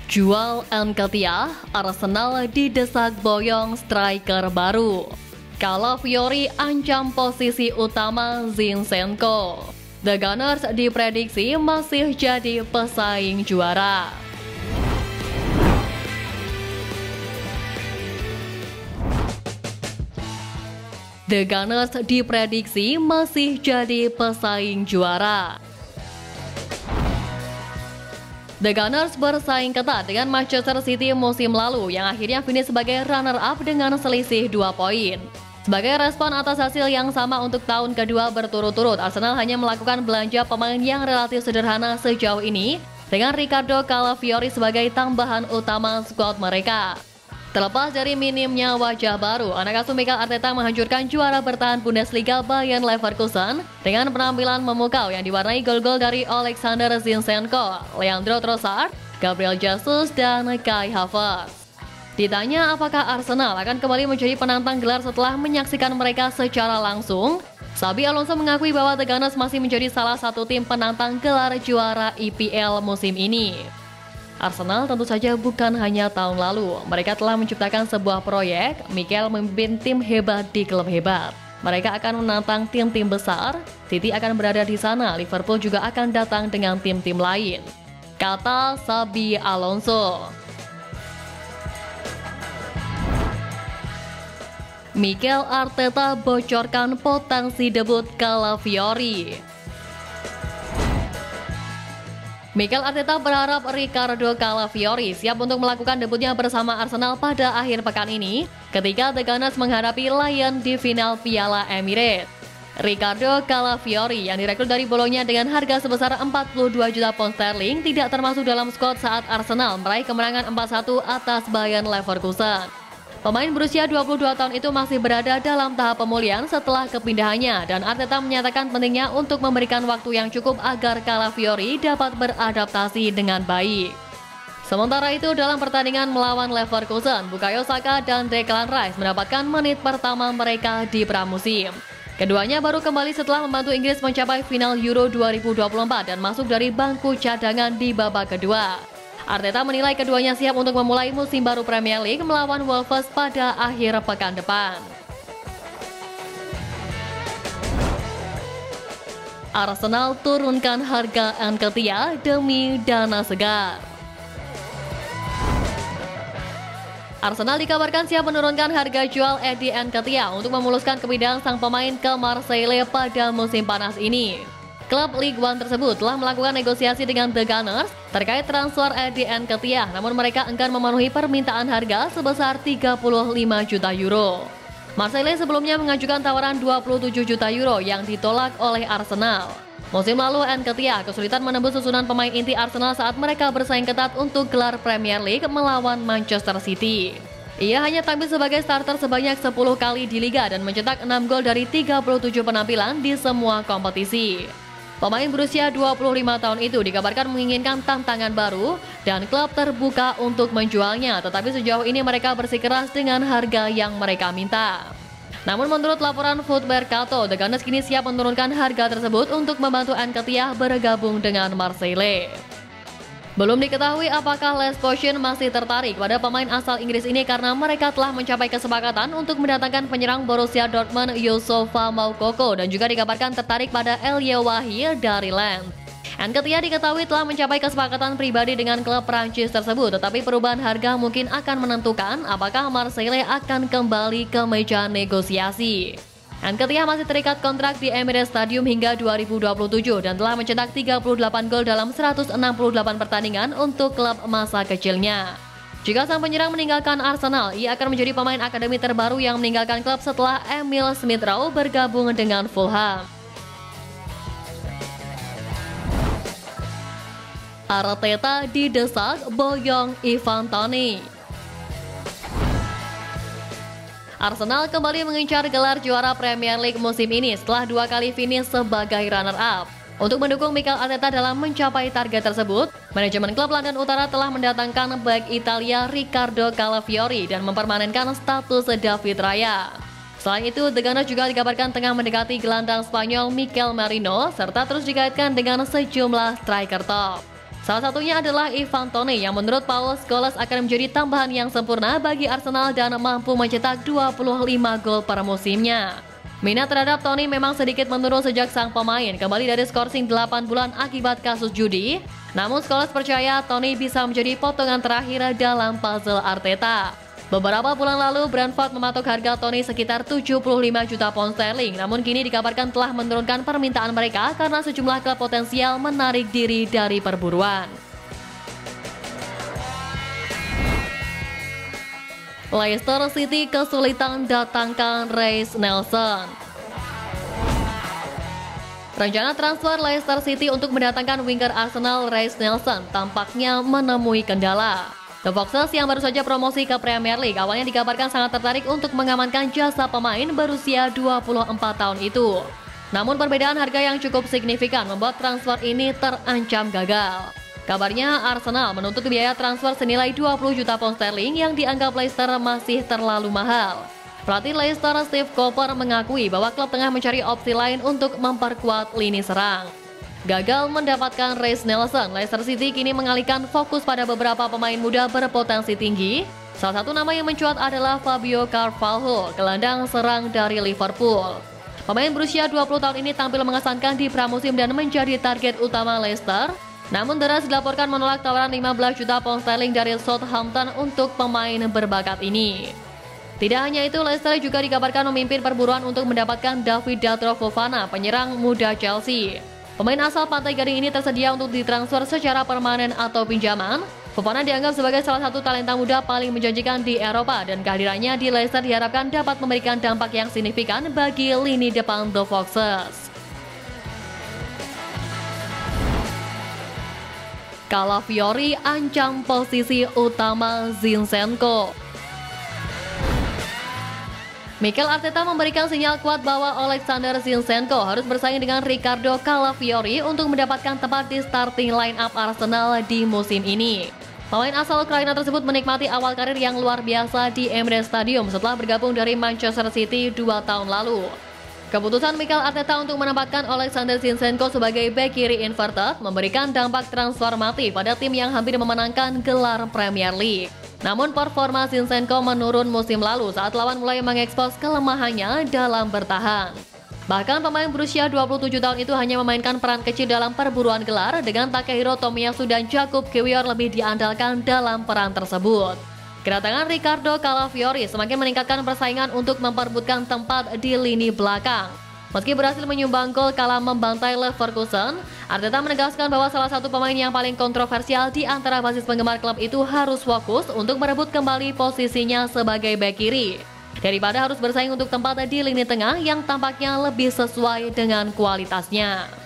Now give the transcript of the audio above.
Jual Nketiah, Arsenal didesak boyong striker baru. Calafiori ancam posisi utama Zinchenko. The Gunners diprediksi masih jadi pesaing juara. The Gunners diprediksi masih jadi pesaing juara. The Gunners bersaing ketat dengan Manchester City musim lalu yang akhirnya finish sebagai runner-up dengan selisih 2 poin. Sebagai respon atas hasil yang sama untuk tahun kedua berturut-turut, Arsenal hanya melakukan belanja pemain yang relatif sederhana sejauh ini dengan Ricardo Calafiori sebagai tambahan utama skuad mereka. Terlepas dari minimnya wajah baru, anak asuh Mikel Arteta menghancurkan juara bertahan Bundesliga Bayer Leverkusen dengan penampilan memukau yang diwarnai gol-gol dari Alexander Zinchenko, Leandro Trossard, Gabriel Jesus, dan Kai Havertz. Ditanya apakah Arsenal akan kembali menjadi penantang gelar setelah menyaksikan mereka secara langsung, Xabi Alonso mengakui bahwa The Gunners masih menjadi salah satu tim penantang gelar juara IPL musim ini. Arsenal tentu saja bukan hanya tahun lalu, mereka telah menciptakan sebuah proyek. Mikel memimpin tim hebat di klub hebat. Mereka akan menantang tim-tim besar, City akan berada di sana, Liverpool juga akan datang dengan tim-tim lain, kata Xabi Alonso. Mikel Arteta bocorkan potensi debut Calafiori. Mikel Arteta berharap Ricardo Calafiori siap untuk melakukan debutnya bersama Arsenal pada akhir pekan ini ketika The Gunners menghadapi Lyon di final Piala Emirates. Ricardo Calafiori yang direkrut dari Bologna dengan harga sebesar 42 juta pound sterling tidak termasuk dalam skuad saat Arsenal meraih kemenangan 4-1 atas Bayer Leverkusen. Pemain berusia 22 tahun itu masih berada dalam tahap pemulihan setelah kepindahannya dan Arteta menyatakan pentingnya untuk memberikan waktu yang cukup agar Calafiori dapat beradaptasi dengan baik. Sementara itu dalam pertandingan melawan Leverkusen, Bukayo Saka dan Declan Rice mendapatkan menit pertama mereka di pramusim. Keduanya baru kembali setelah membantu Inggris mencapai final Euro 2024 dan masuk dari bangku cadangan di babak kedua. Arteta menilai keduanya siap untuk memulai musim baru Premier League melawan Wolves pada akhir pekan depan. Arsenal turunkan harga Nketiah demi dana segar. Arsenal dikabarkan siap menurunkan harga jual Eddie Nketiah untuk memuluskan kepindahan sang pemain ke Marseille pada musim panas ini. Klub Ligue 1 tersebut telah melakukan negosiasi dengan The Gunners terkait transfer Eddie Nketiah, namun mereka enggan memenuhi permintaan harga sebesar 35 juta euro. Marseille sebelumnya mengajukan tawaran 27 juta euro yang ditolak oleh Arsenal. Musim lalu Nketiah kesulitan menembus susunan pemain inti Arsenal saat mereka bersaing ketat untuk gelar Premier League melawan Manchester City. Ia hanya tampil sebagai starter sebanyak 10 kali di Liga dan mencetak 6 gol dari 37 penampilan di semua kompetisi. Pemain berusia 25 tahun itu dikabarkan menginginkan tantangan baru dan klub terbuka untuk menjualnya, tetapi sejauh ini mereka bersikeras dengan harga yang mereka minta. Namun menurut laporan Foot Mercato, The Gunners kini siap menurunkan harga tersebut untuk membantu Nketiah bergabung dengan Marseille. Belum diketahui apakah Les Potion masih tertarik pada pemain asal Inggris ini karena mereka telah mencapai kesepakatan untuk mendatangkan penyerang Borussia Dortmund Youssoufa Moukoko dan juga dikabarkan tertarik pada Elie Wahi dari Lens. Nketiah diketahui telah mencapai kesepakatan pribadi dengan klub Prancis tersebut, tetapi perubahan harga mungkin akan menentukan apakah Marseille akan kembali ke meja negosiasi. Nketiah masih terikat kontrak di Emirates Stadium hingga 2027 dan telah mencetak 38 gol dalam 168 pertandingan untuk klub masa kecilnya. Jika sang penyerang meninggalkan Arsenal, ia akan menjadi pemain akademi terbaru yang meninggalkan klub setelah Emil Smith-Rowe bergabung dengan Fulham. Arteta didesak boyong Ivan Toney. Arsenal kembali mengincar gelar juara Premier League musim ini setelah 2 kali finish sebagai runner-up. Untuk mendukung Mikel Arteta dalam mencapai target tersebut, manajemen klub London Utara telah mendatangkan bek Italia Ricardo Calafiori dan mempermanenkan status David Raya. Selain itu, The Gunners juga dikabarkan tengah mendekati gelandang Spanyol Mikel Merino serta terus dikaitkan dengan sejumlah striker top. Salah satunya adalah Ivan Toney yang menurut Paul Scholes akan menjadi tambahan yang sempurna bagi Arsenal dan mampu mencetak 25 gol per musimnya. Minat terhadap Toney memang sedikit menurun sejak sang pemain kembali dari skorsing 8 bulan akibat kasus judi. Namun Scholes percaya Toney bisa menjadi potongan terakhir dalam puzzle Arteta. Beberapa bulan lalu Brentford mematok harga Toney sekitar 75 juta pound sterling. Namun kini dikabarkan telah menurunkan permintaan mereka karena sejumlah klub potensial menarik diri dari perburuan. Leicester City kesulitan datangkan Reiss Nelson. Rencana transfer Leicester City untuk mendatangkan winger Arsenal Reiss Nelson tampaknya menemui kendala. The Foxes yang baru saja promosi ke Premier League awalnya dikabarkan sangat tertarik untuk mengamankan jasa pemain berusia 24 tahun itu. Namun perbedaan harga yang cukup signifikan membuat transfer ini terancam gagal. Kabarnya Arsenal menuntut biaya transfer senilai 20 juta pound sterling yang dianggap Leicester masih terlalu mahal. Pelatih Leicester Steve Cooper mengakui bahwa klub tengah mencari opsi lain untuk memperkuat lini serang. Gagal mendapatkan Reiss Nelson, Leicester City kini mengalihkan fokus pada beberapa pemain muda berpotensi tinggi. Salah satu nama yang mencuat adalah Fabio Carvalho, gelandang serang dari Liverpool. Pemain berusia 20 tahun ini tampil mengesankan di pramusim dan menjadi target utama Leicester. Namun The Reds dilaporkan menolak tawaran 15 juta pound sterling dari Southampton untuk pemain berbakat ini. Tidak hanya itu, Leicester juga dikabarkan memimpin perburuan untuk mendapatkan David Datro Fofana, penyerang muda Chelsea. Pemain asal Pantai Gading ini tersedia untuk ditransfer secara permanen atau pinjaman. Fofana dianggap sebagai salah satu talenta muda paling menjanjikan di Eropa dan kehadirannya di Leicester diharapkan dapat memberikan dampak yang signifikan bagi lini depan The Foxes. Calafiori ancam posisi utama Zinchenko. Mikel Arteta memberikan sinyal kuat bahwa Alexander Zinchenko harus bersaing dengan Ricardo Calafiori untuk mendapatkan tempat di starting line-up Arsenal di musim ini. Pemain asal Ukraina tersebut menikmati awal karir yang luar biasa di Emirates Stadium setelah bergabung dari Manchester City 2 tahun lalu. Keputusan Mikel Arteta untuk menempatkan Alexander Zinchenko sebagai bek kiri inverted memberikan dampak transformatif pada tim yang hampir memenangkan gelar Premier League. Namun performa Zinchenko menurun musim lalu saat lawan mulai mengekspos kelemahannya dalam bertahan. Bahkan pemain berusia 27 tahun itu hanya memainkan peran kecil dalam perburuan gelar dengan Takehiro Tomiyasu dan Jakub Kiwior lebih diandalkan dalam peran tersebut. Kedatangan Ricardo Calafiori semakin meningkatkan persaingan untuk memperebutkan tempat di lini belakang. Meski berhasil menyumbang gol kala membantai Leverkusen, Arteta menegaskan bahwa salah satu pemain yang paling kontroversial di antara basis penggemar klub itu harus fokus untuk merebut kembali posisinya sebagai bek kiri, daripada harus bersaing untuk tempat di lini tengah yang tampaknya lebih sesuai dengan kualitasnya.